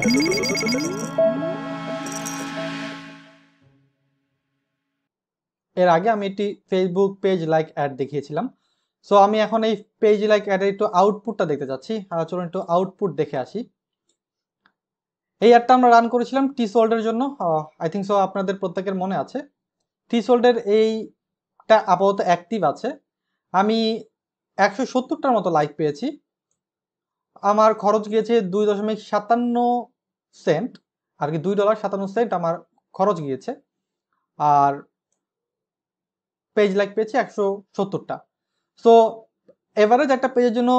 এর আগে আমি একটি ফেসবুক পেজ লাইক অ্যাড দেখিয়েছিলাম। সো আমি এখন এই পেজ লাইক অ্যাডের একটু আউটপুটটা দেখতে চাচ্ছি। চলুন একটু আউটপুট দেখে আসি। এই অ্যাডটা আমরা রান করেছিলাম টি সোল্ডের জন্য। আই থিঙ্ক সো আপনাদের প্রত্যেকের মনে আছে। টি সোল্ডের এইটা আপাতত অ্যাক্টিভ আছে। আমি 170টার মতো লাইক পেয়েছি। আমার খরচ গিয়েছে 2.57 সেন্ট, আর কি $2.57 আমার খরচ গিয়েছে। আর পেজ লাইক পেয়েছি 170টা। সো এভারেজ একটা পেজের জন্য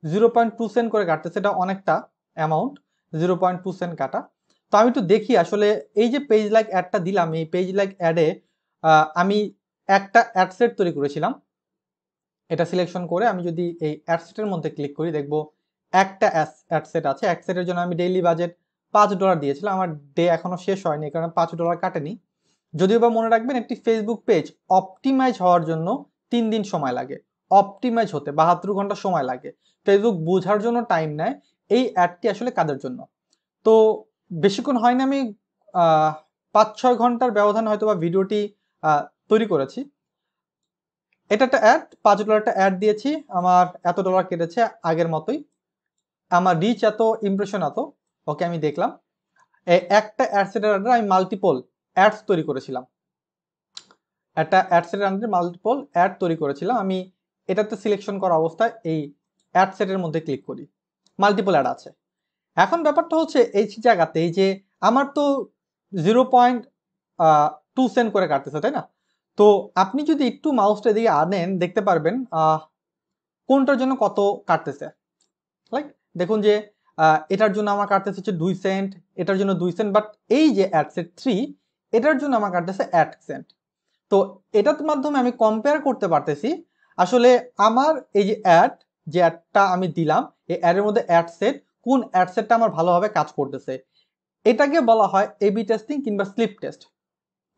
0.2 সেন্ট করে কাটতে, সেটা অনেকটা অ্যামাউন্ট, 0.2 সেন্ট কাটা। তো আমি একটু দেখি আসলে এই যে পেজ লাইক অ্যাডটা দিলাম, এই পেজ লাইক অ্যাডে আমি একটা অ্যাড সেট তৈরি করেছিলাম। এটা সিলেকশন করে আমি যদি এই অ্যাড সেটের মধ্যে ক্লিক করি, দেখবো একটা অ্যাড সেট আছে। এক সেটের জন্য আমি ডেইলি বাজেট $5 দিয়েছিলাম। আমার ডে এখনো শেষ হয়নি, কারণ $5 কাটেনি। যদিও বা মনে রাখবেন, একটি ফেসবুক পেজ অপটিমাইজ হওয়ার জন্য 3 দিন সময় লাগে। অপটিমাইজ হতে 72 ঘন্টা সময় লাগে। ফেসবুক বোঝার জন্য টাইম নেয় এই অ্যাডটি আসলে কাদের জন্য। তো বেশিক্ষণ হয়নি, আমি 5-6 ঘন্টার ব্যবধান হয়তো বা ভিডিওটি তৈরি করেছি। এটা একটা অ্যাড, $5 অ্যাড দিয়েছি, আমার এত ডলার কেটেছে আগের মতোই। আমার রিচ এত, ইমপ্রেশন এত। ওকে, আমি দেখলাম একটা অ্যাড সেটের আন্ডারে আমি মাল্টিপল অ্যাডস তৈরি করেছিলাম। একটা অ্যাড সেটের আন্ডারে মাল্টিপল অ্যাড তৈরি করেছিলাম আমি। এটাতে সিলেকশন করা অবস্থায় এই অ্যাড সেটের মধ্যে ক্লিক করি, মাল্টিপল অ্যাড আছে। এখন ব্যাপারটা হচ্ছে এই জায়গাতে, এই যে আমার তো 0.2 সেন্ট করে কাটতেছে, তাই না? তো আপনি যদি একটু মাউসটা দিকে আনেন, দেখতে পারবেন কোনটার জন্য কত কাটতেছে। লাইক দেখুন যে এটার জন্য আমার কাটতেছে হচ্ছে 2 সেন্ট, এটার জন্য 2 সেন্ট, বাট এই যে অ্যাডসেট 3, এটার জন্য আমার কাটতেছে 1 সেন্ট। তো এটার মাধ্যমে আমি কম্পেয়ার করতে পারতেছি আসলে আমার এই যে অ্যাডটা আমি দিলাম, এই অ্যাডের মধ্যে অ্যাডসেট, কোন অ্যাডসেটটা আমার ভালোভাবে কাজ করতেছে। এটাকে বলা হয় এবি টেস্টিং কিংবা স্লিপ টেস্ট।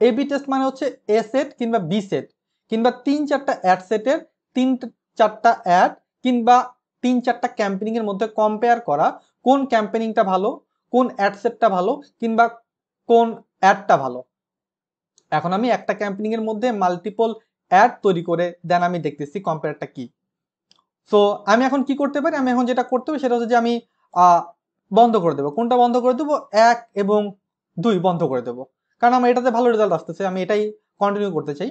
এবি টেস্ট মানে হচ্ছে এ সেট কিংবা বি সেট, কিংবা 3-4টা অ্যাড সেটের 3-4টা অ্যাড কিংবা 3-4টা ক্যাম্পেনিং এর মধ্যে কম্পেয়ার করা, কোন ক্যাম্পেনিংটা ভালো, কোন অ্যাড সেটটা ভালো, কিংবা কোন অ্যাডটা ভালো। এখন আমি একটা ক্যাম্পেনিং এর মধ্যে মাল্টিপল অ্যাড তৈরি করে দেন আমি দেখতেছি কম্পেয়ারটা কি। সো আমি এখন কি করতে পারি, আমি এখন যেটা করতে হবে সেটা হচ্ছে যে আমি বন্ধ করে দেবো। কোনটা বন্ধ করে দেবো? 1 এবং 2 বন্ধ করে দেবো, কারণ আমার এটাতে ভালো রেজাল্ট আসতেছে, আমি এটাই কন্টিনিউ করতে চাই।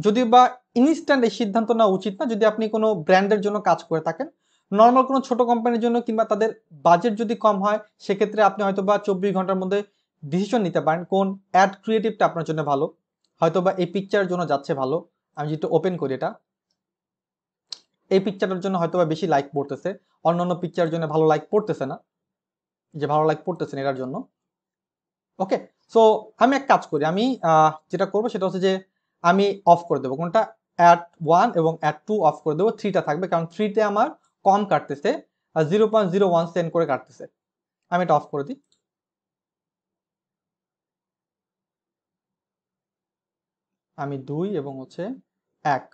যদিও বা ইনস্ট্যান্ট এই সিদ্ধান্ত নেওয়া উচিত না যদি আপনি কোনো ব্র্যান্ডের জন্য কাজ করে থাকেন। নর্মাল কোনো ছোট কোম্পানির জন্য কিংবা তাদের বাজেট যদি কম হয়, সেক্ষেত্রে আপনি হয়তো বা 24 ঘন্টার মধ্যে ডিসিশন নিতে পারেন কোন অ্যাড ক্রিয়েটিভটা আপনার জন্য ভালো। হয়তো বা এই পিকচারের জন্য যাচ্ছে ভালো, আমি যদি ওপেন করি এটা, এই পিকচারের জন্য হয়তো বা বেশি লাইক পড়তেছে, অন্যান্য পিকচারের জন্য ভালো লাইক পড়তেছে না, যে ভালো লাইক পড়তেছে না এটার জন্য। ওকে, সো আমি এক কাজ করি, আমি যেটা করবো সেটা হচ্ছে যে আমি অফ করে দেবো কোনটা, অ্যাড 1 এবং অ্যাড 2 অফ করে দেবো। 3টা থাকবে, কারণ 3তে আমার কম কাটতেছে, 0.01 সেন্ট করে কাটতেছে। আমি এটা অফ করে দিই। আমি 2 এবং হচ্ছে 1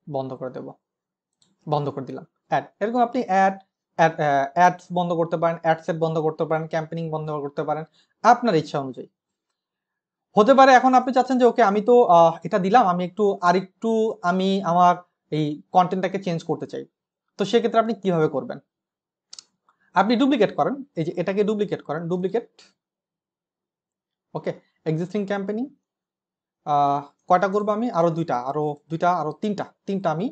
বন্ধ করে দেব, বন্ধ করে দিলাম অ্যাড। এরকম আপনি অ্যাডস বন্ধ করতে পারেন, অ্যাডসেট বন্ধ করতে পারেন, ক্যাম্পেনিং বন্ধ করতে পারেন আপনার ইচ্ছা অনুযায়ী। হতে পারে এখন আপনি চাচ্ছেন যে ওকে আমি তো এটা দিলাম, আমি একটু আরেকটু আমি আমার এই কন্টেন্টটাকে চেঞ্জ করতে চাই। তো সেক্ষেত্রে আপনি কিভাবে করবেন? আপনি ডুপ্লিকেট করেন, এই যে এটাকে ডুপ্লিকেট করেন, ডুপ্লিকেট। ওকে, এক্সিস্টিং ক্যাম্পেনিং কয়টা করবো আমি? আরো দুইটা আরো তিনটা আমি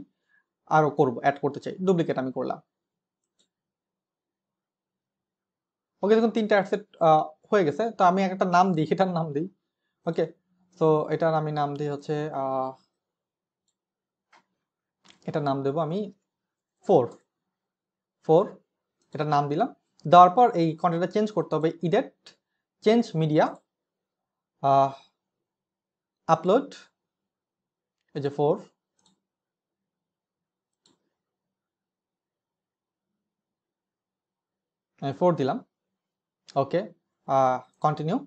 আরো করব, অ্যাড করতে চাই, ডুপ্লিকেট আমি করলাম। ওকে, দেখুন 3টা অ্যাডসেট হয়ে গেছে। তো আমি একটা নাম দিই, এটার নাম দিই। ওকে, তো এটার আমি নাম দিই হচ্ছে এটার নাম দেবো আমি 4 4, এটার নাম দিলাম। দেওয়ার পর এই কন্টেন্টটা চেঞ্জ করতে হবে, এডিট, চেঞ্জ মিডিয়া, আপলোড, এই যে 4, আমি 4 দিলাম। ওকে, কন্টিনিউ,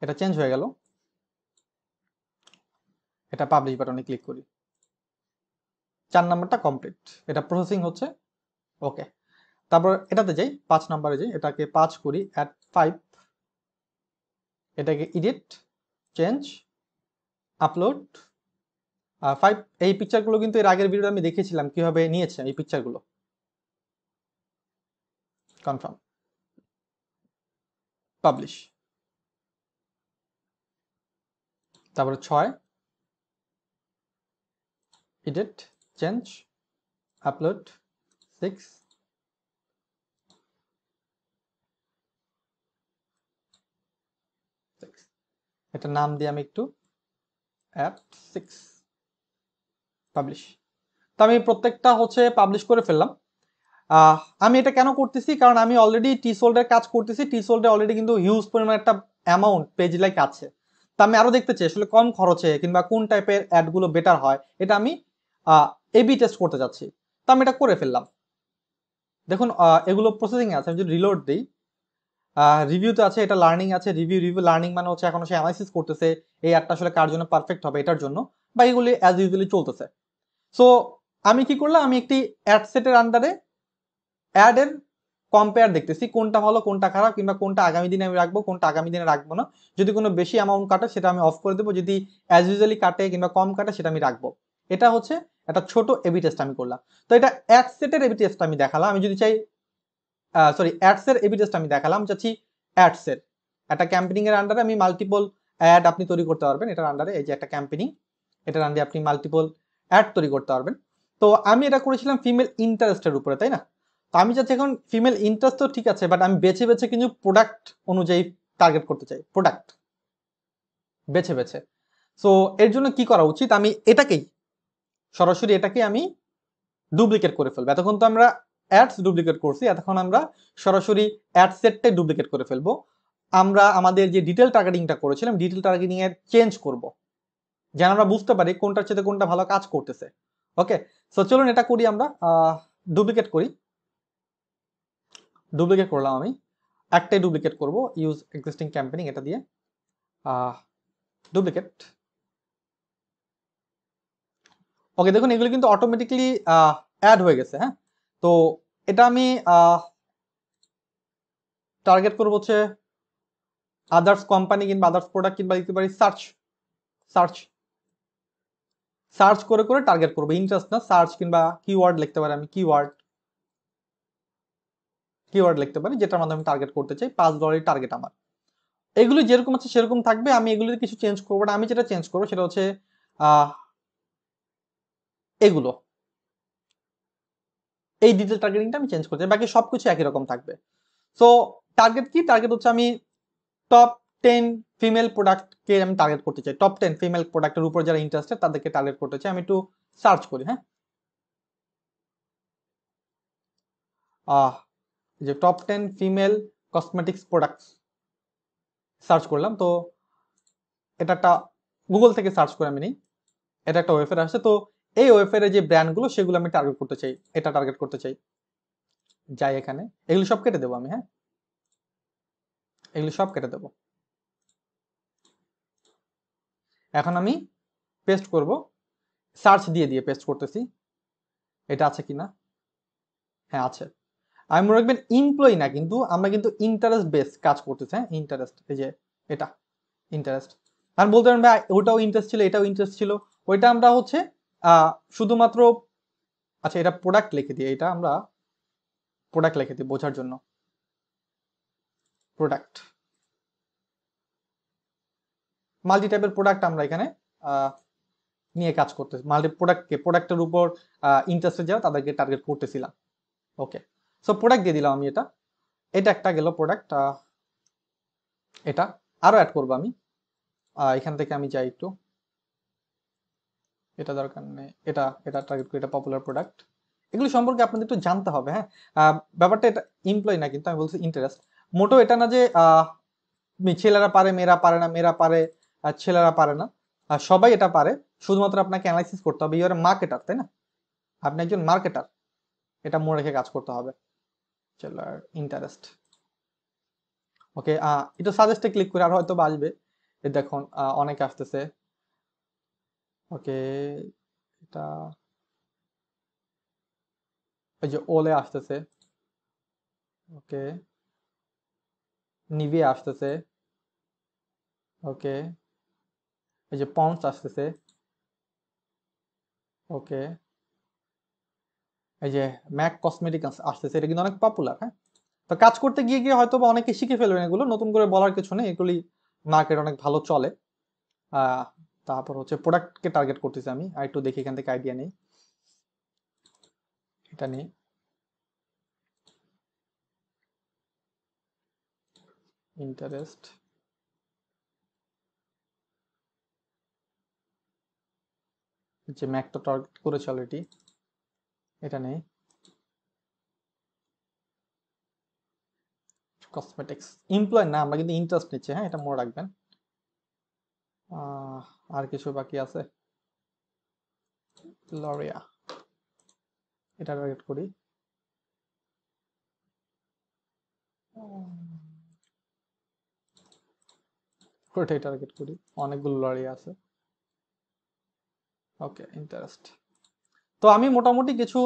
এটা চেঞ্জ হয়ে গেল। এটা পাবলিশ বাটনে ক্লিক করি, 4 নাম্বারটা কমপ্লিট, এটা প্রসেসিং হচ্ছে। ওকে, তারপর এটাতে যাই, 5 নাম্বারে যাই, এটাকে 5 করি, অ্যাড 5, এটাকে এডিট, চেঞ্জ, আপলোড 5। এই পিকচারগুলো কিন্তু এর আগের ভিডিওতে আমি দেখিয়েছিলাম কিভাবে নিয়েছে এই পিকচারগুলো। কনফার্ম, পাবলিশ, তারপরে 6, এডিট, চেঞ্জ, আপলোড 6, এটা নাম দিয়ে আমি একটু অ্যাড 6, পাবলিশ। তো আমি প্রত্যেকটা হচ্ছে পাবলিশ করে ফেললাম। আমি এটা কেন করতেছি, কারণ আমি অলরেডি টিসোল্ডের কাজ করতেছি, টিসোল্ডে অলরেডি কিন্তু হিউজ পরিমাণ একটা অ্যামাউন্ট পেজ লাইক আছে। তো আমি আরো দেখতে চাই আসলে কম খরচে কিংবা কোন টাইপের অ্যাডগুলো বেটার হয়, এটা আমি এবি টেস্ট করতে যাচ্ছি। তো আমি এটা করে ফেললাম। দেখুন এগুলো প্রসেসিং আছে, আমি যদি রিলোড দিই, রিভিউতে আছে, এটা লার্নিং আছে, রিভিউ লার্নিং মানে হচ্ছে এখন সে অ্যানালাইসিস করতেছে এই অ্যাডটা আসলে কার জন্য পারফেক্ট হবে এটার জন্য, বা এগুলি অ্যাজ ইউজুয়ালি চলতেছে। সো আমি কি করলাম, আমি একটি অ্যাড সেটের আন্ডারে অ্যাডের কম্পেয়ার দেখতেছি কোনটা ভালো কোনটা খারাপ, কিংবা কোনটা আগামী দিনে আমি রাখবো কোনটা আগামী দিনে রাখবো না। যদি কোনো বেশি অ্যামাউন্ট কাটে সেটা আমি অফ করে দেবো, যদি অ্যাজ ইউজুয়ালি কাটে কিংবা কম কাটে সেটা আমি রাখবো। এটা হচ্ছে একটা ছোট এবি টেস্ট আমি করলাম। তো এটা অ্যাড সেটের এবি টেস্ট আমি দেখালাম। আমি যদি চাই সরি অ্যাডসের এবি টেস্ট আমি দেখালাম, চাচ্ছি অ্যাডসের একটা ক্যাম্পেনিং এর আন্ডারে আমি মাল্টিপল অ্যাড আপনি তৈরি করতে পারবেন। এটার আন্ডারে এই যে একটা ক্যাম্পেনিং, এটার আন্ডারে আপনি মাল্টিপল অ্যাড তৈরি করতে পারবেন। তো আমি এটা করেছিলাম ফিমেল ইন্টারেস্টের উপরে, তাই না? তো আমি চাচ্ছি এখন ফিমেল ইন্টারেস্ট তো ঠিক আছে, বাট আমি বেছে বেছে কিন্তু প্রোডাক্ট অনুযায়ী টার্গেট করতে চাই, প্রোডাক্ট বেছে বেছে। সো এর জন্য কি করা উচিত, আমি এটাকেই সরাসরি এটাকে আমি ডুপ্লিকেট করে ফেলবো। এতক্ষণ তো আমরা অ্যাডস ডুপ্লিকেট করছি, এতক্ষণ আমরা সরাসরি অ্যাড সেটটাই ডুপ্লিকেট করে ফেলবো। আমরা আমাদের যে ডিটেল টার্গেটিংটা করেছিলাম, ডিটেল টার্গেটিং এর চেঞ্জ করব, যেন আমরা বুঝতে পারি কোনটার চেয়ে কোনটা ভালো কাজ করতেছে। ওকে, সো চলুন এটা করি, আমরা ডুপ্লিকেট করি। ডুপ্লিকেট করলাম, আমি একটাই ডুপ্লিকেট করব, ইউজ এক্সিস্টিং ক্যাম্পেনিং এটা দিয়ে ডুপ্লিকেট। ওকে, দেখুন এগুলো কিন্তু অটোমেটিক্যালি অ্যাড হয়ে গেছে। হ্যাঁ, তো এটা আমি টার্গেট করবো হচ্ছে আদার্স কোম্পানি কিংবা আদার্স প্রোডাক্ট, কিংবা দিতে পারি সার্চ সার্চ সার্চ করে করে টার্গেট করবো, ইন্টারেস্ট না, সার্চ কিংবা কিওয়ার্ড লিখতে পারি, আমি কিওয়ার্ড লিখতে পারি যেটার মাধ্যমে টার্গেট করতে চাই। $5 টার্গেট আমার। এগুলো যেরকম আছে সেরকম থাকবে, আমি এগুলোতে কিছু চেঞ্জ করবো না। আমি যেটা চেঞ্জ করবো সেটা হচ্ছে এগুলো, এই ডিটেল টার্গেটিংটা আমি চেঞ্জ করতে চাই, বাকি সবকিছু একই রকম থাকবে। সো টার্গেট কি, টার্গেট হচ্ছে আমি টপ 10 ফিমেল প্রোডাক্টকে আমি টার্গেট করতে চাই। টপ 10 ফিমেল প্রোডাক্টের উপর যারা ইন্টারেস্টেড তাদেরকে টার্গেট করতে চাই। আমি একটু সার্চ করি। হ্যাঁ, যে top 10 female cosmetics products search করলাম। তো এটা একটা গুগল থেকে সার্চ করে আমি নিই, এটা একটা ওয়েবসাইট আসছে। তো এই ওয়েবসাইটে যে ব্র্যান্ডগুলো সেগুলো আমি টার্গেট করতে চাই, এটা টার্গেট করতে চাই। যাই এখানে, এগুলো সব কেটে দেবো আমি। হ্যাঁ, এগুলো সব কেটে দেবো। এখন আমি পেস্ট করব, সার্চ দিয়ে দিয়ে পেস্ট করতেছি, এটা আছে কিনা। হ্যাঁ আছে। আমি মনে রাখবেন এমপ্লয়ি না, কিন্তু আমরা কিন্তু ইন্টারেস্ট বেস কাজ করতেছি। হ্যাঁ, ইন্টারেস্ট, এই যে এটা ইন্টারেস্ট। আর বলতে পারেন ভাই ওটাও ইন্টারেস্ট ছিল এটাও ইন্টারেস্ট ছিল, ওইটা আমরা হচ্ছে শুধুমাত্র, আচ্ছা এটা প্রোডাক্ট লিখে দিই, এটা আমরা প্রোডাক্ট লিখে দিই বোঝার জন্য। প্রোডাক্ট, মাল্টি টাইপের প্রোডাক্ট আমরা এখানে নিয়ে কাজ করতেছি। মাল্টি প্রোডাক্টকে, প্রোডাক্টের উপর ইন্টারেস্টেড যারা তাদেরকে টার্গেট করতেছিলাম। ওকে, সো প্রোডাক্ট দিয়ে দিলাম আমি। এটা এটা একটা গেল প্রোডাক্ট। এটা আরো অ্যাড করবো আমি। এখান থেকে আমি যাই একটু, এটা দরকার নেই, এটা এটা টার্গেট করি, এটা পপুলার প্রোডাক্ট। এগুলো সম্পর্কে আপনাদের একটু জানতে হবে। হ্যাঁ, ব্যাপারটা এটা এমপ্লয় না, কিন্তু আমি বলছি ইন্টারেস্ট। মোটো এটা না যে ছেলেরা পারে মেয়েরা পারে না, মেয়েরা পারে আর ছেলেরা পারে না, সবাই এটা পারে। শুধুমাত্র আপনাকে অ্যানালাইসিস করতে হবে, ইউর মার্কেটার, তাই না? আপনি একজন মার্কেটার, এটা মনে রেখে কাজ করতে হবে। ছেলের ইন্টারেস্ট। ওকে, এটা সাজেস্টে ক্লিক করে আর হয়তো আসবে। এই দেখুন অনেক আসতেছে। ওকে, এটা ওই যে ওলে আসতেছে। ওকে, নিভিয়া আসতেছে, ওকে, এই যে পন্ডস আসতেছে, ওকে, এই যে ম্যাক কসমেটিক আসতেছে, এটা কিন্তু অনেক পপুলার। হ্যাঁ, তো কাজ করতে গিয়ে গিয়ে হয়তো বা অনেকে শিখে ফেলবেন, এগুলো নতুন করে বলার কিছু নেই, এগুলি মার্কেট অনেক ভালো চলে। আহ, তারপর হচ্ছে প্রোডাক্টকে টার্গেট করতেছি আমি, আর একটু দেখি এখান থেকে আইডিয়া নেই, এটা নেই, ইন্টারেস্ট, যে ম্যাক তো টার্গেট করেছে অলরেডি, এটা নেই, কসমেটিক্স এমপ্লয় না, আমরা কিন্তু ইন্টারেস্ট নিচ্ছি, হ্যাঁ এটা মনে রাখবেন। আহ, আর কিছু বাকি আছে, লরিয়া, এটা টার্গেট করি, ওটাই টার্গেট করি, অনেকগুলো লরিয়া আছে, ওকে, ইন্টারেস্ট। তো আমি মোটামুটি কিছু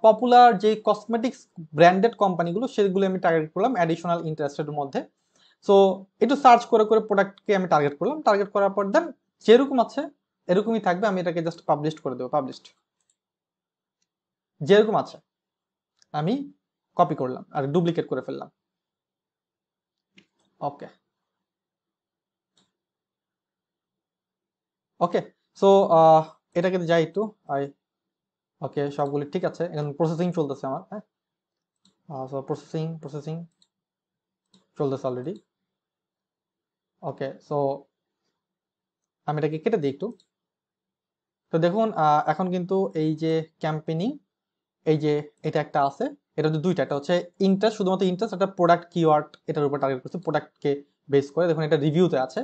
পপুলার যে কসমেটিক্স ব্র্যান্ডেড কোম্পানিগুলো সেগুলো আমি টার্গেট করলাম অ্যাডিশনাল ইন্টারেস্টের মধ্যে। সো একটু সার্চ করে করে প্রোডাক্টকে আমি টার্গেট করলাম, টার্গেট করার পর দেন যেরকম আছে এরকমই থাকবে, আমি এটাকে জাস্ট পাবলিশ করে দেবো, পাবলিশড, যেরকম আছে আমি কপি করলাম আর ডুপ্লিকেট করে ফেললাম, ওকে, ওকে। সো এটাকে যাই একটু, ওকে, সবগুলি ঠিক আছে, এখন প্রসেসিং চলতেছে আমার, হ্যাঁ, সো প্রসেসিং প্রসেসিং চলতেছে অলরেডি, ওকে। সো আমি এটাকে কেটে দিই একটু। তো দেখুন এখন কিন্তু এই যে ক্যাম্পেইনিং, এই যে এটা একটা আছে, এটা হচ্ছে দুইটা, একটা হচ্ছে ইন্টারেস্ট, শুধুমাত্র ইন্টারেস্ট, একটা প্রোডাক্ট কিওয়ার্ড এটার উপর টার্গেট করছে, প্রোডাক্টকে বেস করে। দেখুন এটা রিভিউতে আছে,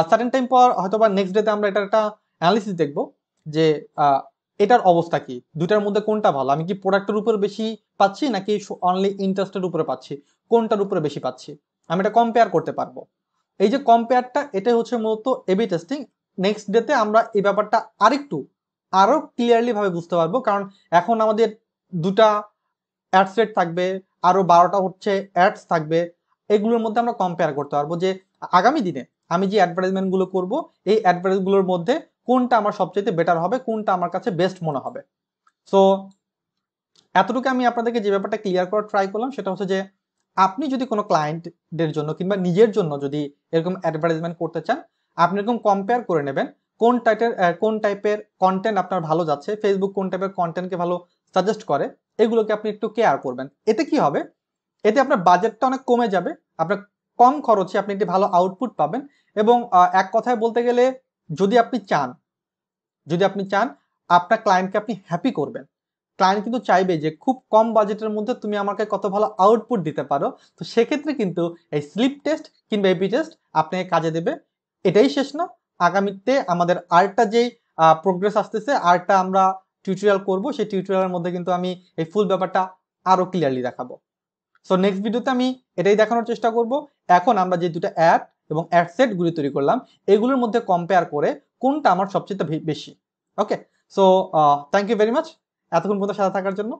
সার্টেন টাইম পর হয়তো বা নেক্সট ডেতে আমরা এটার একটা অ্যানালিসিস দেখবো যে এটার অবস্থা কি, দুইটার মধ্যে কোনটা ভালো, আমি কি প্রোডাক্টের উপর বেশি পাচ্ছি নাকি অনলি ইন্টারেস্টের উপরে পাচ্ছি, কোনটার উপরে বেশি পাচ্ছি, আমি এটা কম্পেয়ার করতে পারবো। এই যে কম্পেয়ারটা, এটাই হচ্ছে মূলত এবি টেস্টিং। নেক্সট ডেতে আমরা এই ব্যাপারটা আরেকটু আরো ক্লিয়ারলি ভাবে বুঝতে পারবো, কারণ এখন আমাদের দুটা অ্যাড সেট থাকবে, আরো 12টা হচ্ছে অ্যাডস থাকবে, এগুলোর মধ্যে আমরা কম্পেয়ার করতে পারবো যে আগামী দিনে আমি যে অ্যাডভার্টাইজমেন্ট গুলো করবো, এই অ্যাডভার্টাইজগুলোর মধ্যে কোনটা আমার সবচেয়ে বেটার হবে, কোনটা আমার কাছে বেস্ট মনে হবে। সো এতটুকু আমি আপনাদেরকে যে ব্যাপারটা ক্লিয়ার করার ট্রাই করলাম, সেটা হচ্ছে যে আপনি যদি কোনো ক্লায়েন্টদের জন্য কিংবা নিজের জন্য যদি এরকম অ্যাডভার্টাইজমেন্ট করতে চান, আপনি এরকম কম্পেয়ার করে নেবেন কোন টাইপের কন্টেন্ট আপনার ভালো যাচ্ছে, ফেসবুক কোন টাইপের কন্টেন্টকে ভালো সাজেস্ট করে, এগুলোকে আপনি একটু কেয়ার করবেন। এতে কি হবে, এতে আপনার বাজেটটা অনেক কমে যাবে, আপনার কম খরচে আপনি একটি ভালো আউটপুট পাবেন। এবং এক কথায় বলতে গেলে, যদি আপনি চান যদি আপনি চান আপনার ক্লায়েন্টকে আপনি হ্যাপি করবেন, ক্লায়েন্ট কিন্তু চাইবে যে খুব কম বাজেটের মধ্যে তুমি আমাকে কত ভালো আউটপুট দিতে পারো, তো সেক্ষেত্রে কিন্তু এই স্লিপ টেস্ট কিংবা এপি টেস্ট আপনাকে কাজে দেবে। এটাই শেষ না, আগামীতে আমাদের আরেকটা যেই প্রোগ্রেস আসতেছে, আরেকটা আমরা টিউটোরিয়াল করব, সেই টিউটোরিয়ালের মধ্যে কিন্তু আমি এই ফুল ব্যাপারটা আরো ক্লিয়ারলি দেখাবো। সো নেক্সট ভিডিওতে আমি এটাই দেখানোর চেষ্টা করব, এখন আমরা যে দুটো অ্যাড এবং অ্যাড সেটগুলি তৈরি করলাম, এগুলোর মধ্যে কম্পেয়ার করে কোনটা আমার সবচেয়ে বেশি। Okay, so thank you very much এতক্ষণ পর্যন্ত সাথে থাকার জন্য।